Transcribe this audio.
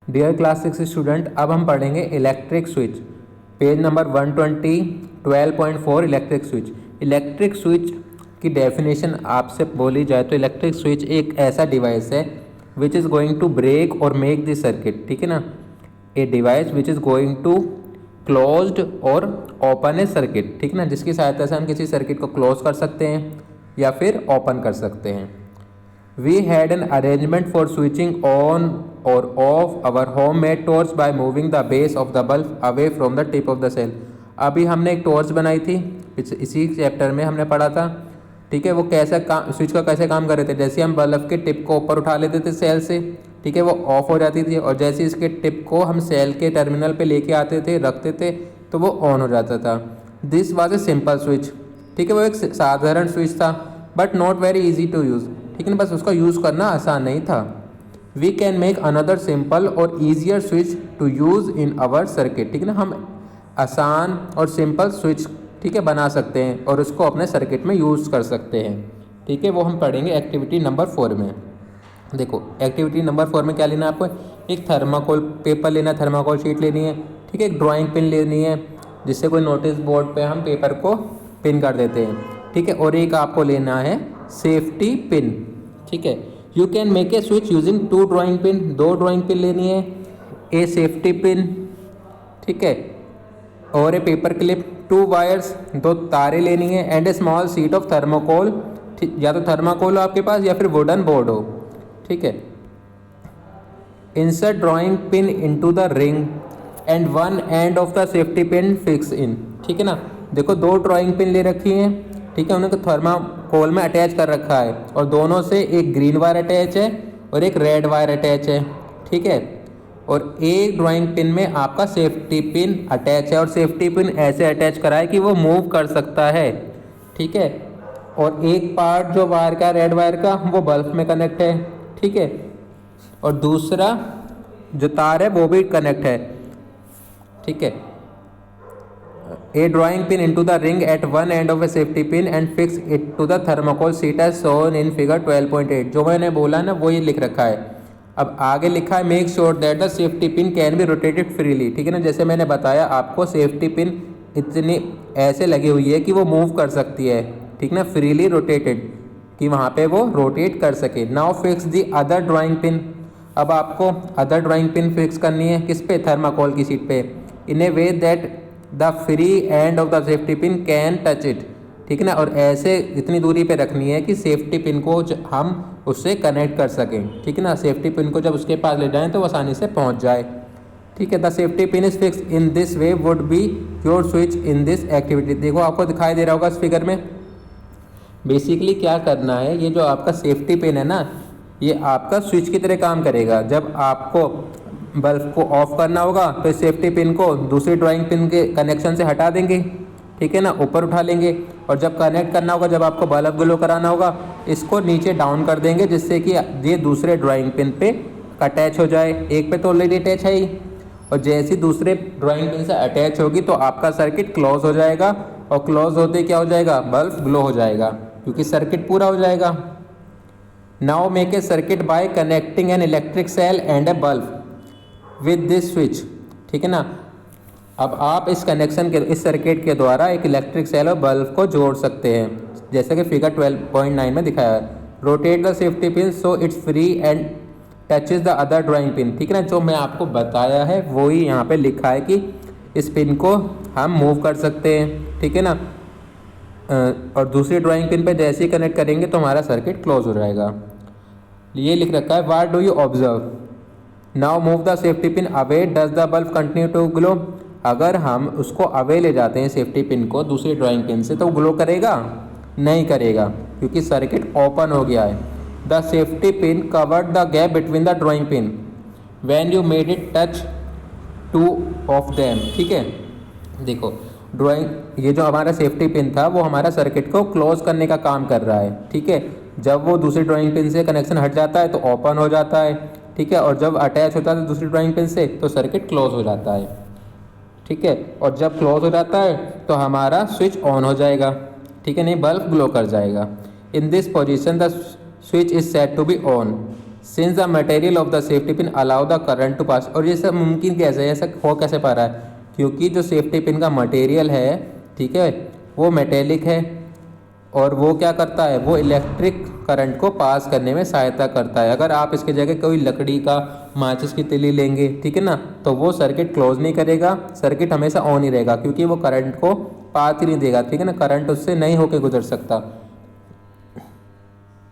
Dear class 6 student, अब हम पढ़ेंगे electric switch. Page number 120, 12.4 electric switch. Electric switch की डेफिनेशन आपसे बोली जाए तो इलेक्ट्रिक स्विच एक ऐसा डिवाइस है which is going to break और मेक द सर्किट, ठीक है ना। A device which is going to closed और ओपन ए सर्किट, ठीक है ना, जिसकी सहायता से हम किसी सर्किट को क्लोज कर सकते हैं या फिर ओपन कर सकते हैं। We had an arrangement for switching on or off our homemade torch by moving the base of the bulb away from the tip of the cell। अभी हमने एक टॉर्च बनाई थी, इसी चैप्टर में हमने पढ़ा था, ठीक है। वो कैसा काम, स्विच का कैसे काम कर रहे थे, जैसे हम बल्ब के टिप को ऊपर उठा लेते थे सेल से, ठीक है, वो ऑफ हो जाती थी, और जैसे इसके टिप को हम सेल के टर्मिनल पे लेके आते थे, रखते थे, तो वो ऑन हो जाता था। This was a simple switch, ठीक है, वो एक साधारण स्विच था, but not very easy to use, ठीक है ना, बस उसका यूज़ करना आसान नहीं था। We can make another simple और easier switch to use in our circuit, ठीक है ना, हम आसान और सिंपल स्विच, ठीक है, बना सकते हैं और उसको अपने सर्किट में यूज़ कर सकते हैं, ठीक है। वो हम पढ़ेंगे एक्टिविटी नंबर 4 में। देखो एक्टिविटी नंबर 4 में क्या लेना है आपको, एक थर्माकोल पेपर लेना है, थर्माकोल शीट लेनी है, ठीक है, एक ड्राइंग पिन लेनी है जिससे कोई नोटिस बोर्ड पे हम पेपर को पिन कर देते हैं, ठीक है, और एक आपको लेना है सेफ्टी पिन, ठीक है। You can make a switch using 2 drawing pin, 2 drawing pin लेनी है, ए सेफ्टी पिन, ठीक है, और ए पेपर क्लिप, 2 वायर्स, 2 तारे लेनी है, and A small sheet of thermocol, या तो थर्माकोल हो आपके पास या फिर वुडन बोर्ड हो, ठीक है। Insert drawing pin into the ring and one and of the safety pin fix in, ठीक है ना। देखो 2 ड्राइंग पिन ले रखी हैं, ठीक है, उन्हें थर्माकोल में अटैच कर रखा है, और दोनों से एक ग्रीन वायर अटैच है और एक रेड वायर अटैच है, ठीक है, और एक ड्राइंग पिन में आपका सेफ्टी पिन अटैच है, और सेफ्टी पिन ऐसे अटैच करा है कि वो मूव कर सकता है, ठीक है, और एक पार्ट जो वायर का, रेड वायर का, वो बल्ब में कनेक्ट है, ठीक है, और दूसरा जो तार है वो भी कनेक्ट है, ठीक है। A drawing pin into the ring at one end of a safety pin and fix it to the thermocol sheet as shown in figure 12.8। जो मैंने बोला ना वो ये लिख रखा है। अब आगे लिखा है make sure that the safety pin can be rotated freely, ठीक है ना, जैसे मैंने बताया आपको सेफ्टी पिन इतनी ऐसे लगी हुई है कि वो मूव कर सकती है, ठीक ना, फ्रीली रोटेटेड, कि वहाँ पे वो रोटेट कर सके। Now fix the other drawing pin, अब आपको अदर ड्राइंग पिन फिक्स करनी है किस पे, थर्माकोल की शीट पे, in a way that the free end of the safety pin can touch it, ठीक है ना, और ऐसे इतनी दूरी पे रखनी है कि सेफ्टी पिन को हम उससे कनेक्ट कर सकें, ठीक है ना, सेफ्टी पिन को जब उसके पास ले जाएं तो आसानी से पहुंच जाए, ठीक है। The safety pin is fix in this way would be your switch in this activity. देखो आपको दिखाई दे रहा होगा इस फिगर में, बेसिकली क्या करना है, ये जो आपका सेफ्टी पिन है ना, ये आपका स्विच की तरह काम करेगा। जब आपको बल्ब को ऑफ करना होगा तो इस सेफ्टी पिन को दूसरी ड्राइंग पिन के कनेक्शन से हटा देंगे, ठीक है ना, ऊपर उठा लेंगे, और जब कनेक्ट करना होगा, जब आपको बल्ब ग्लो कराना होगा, इसको नीचे डाउन कर देंगे जिससे कि ये दूसरे ड्राइंग पिन पे अटैच हो जाए। एक पे तो ऑलरेडी अटैच है ही, और जैसे दूसरे ड्राइंग पिन से अटैच होगी तो आपका सर्किट क्लोज हो जाएगा, और क्लोज होते क्या हो जाएगा, बल्ब ग्लो हो जाएगा, क्योंकि सर्किट पूरा हो जाएगा। Now make a circuit by connecting an electric cell and a bulb with this switch, ठीक है ना। अब आप इस कनेक्शन के, इस सर्किट के द्वारा एक इलेक्ट्रिक सेल और बल्ब को जोड़ सकते हैं, जैसे कि फिगर 12.9 में दिखाया है। Rotate the safety pin so it's free and touches the other drawing pin, ठीक है ना, जो मैं आपको बताया है वही यहाँ पे लिखा है कि इस पिन को हम मूव कर सकते हैं, ठीक है ना, और दूसरी ड्राइंग पिन पे जैसे ही कनेक्ट करेंगे तो हमारा सर्किट क्लोज हो जाएगा। ये लिख रखा है what do you observe, now move the safety pin away does the bulb continue to glow. अगर हम उसको अवे ले जाते हैं सेफ्टी पिन को दूसरी ड्राइंग पिन से, तो ग्लो करेगा, नहीं करेगा, क्योंकि सर्किट ओपन हो गया है। The safety pin covered the gap between the drawing pin when you made it touch 2 of them, ठीक है। देखो ड्राइंग, ये जो हमारा सेफ्टी पिन था वो हमारा सर्किट को क्लोज करने का काम कर रहा है, ठीक है। जब वो दूसरी ड्राइंग पिन से कनेक्शन हट जाता है तो ओपन हो जाता है, ठीक है, और जब अटैच होता है दूसरी ड्राइंग पिन से तो सर्किट क्लोज हो जाता है, ठीक है, और जब क्लोज हो जाता है तो हमारा स्विच ऑन हो जाएगा, ठीक है, नहीं बल्ब ग्लो कर जाएगा। In this position the switch is set to be on, since the material of the safety pin allow the current to pass. और ये सब मुमकिन कैसे है, ऐसा हो कैसे पा रहा है, क्योंकि जो सेफ्टी पिन का मटेरियल है, ठीक है, वो मेटेलिक है और वो क्या करता है, वो इलेक्ट्रिक करंट को पास करने में सहायता करता है। अगर आप इसके जगह कोई लकड़ी का माचिस की तिली लेंगे, ठीक है ना, तो वो सर्किट क्लोज नहीं करेगा, सर्किट हमेशा ऑन ही रहेगा, क्योंकि वो करंट को पास ही नहीं देगा, ठीक है ना, करंट उससे नहीं होके गुजर सकता।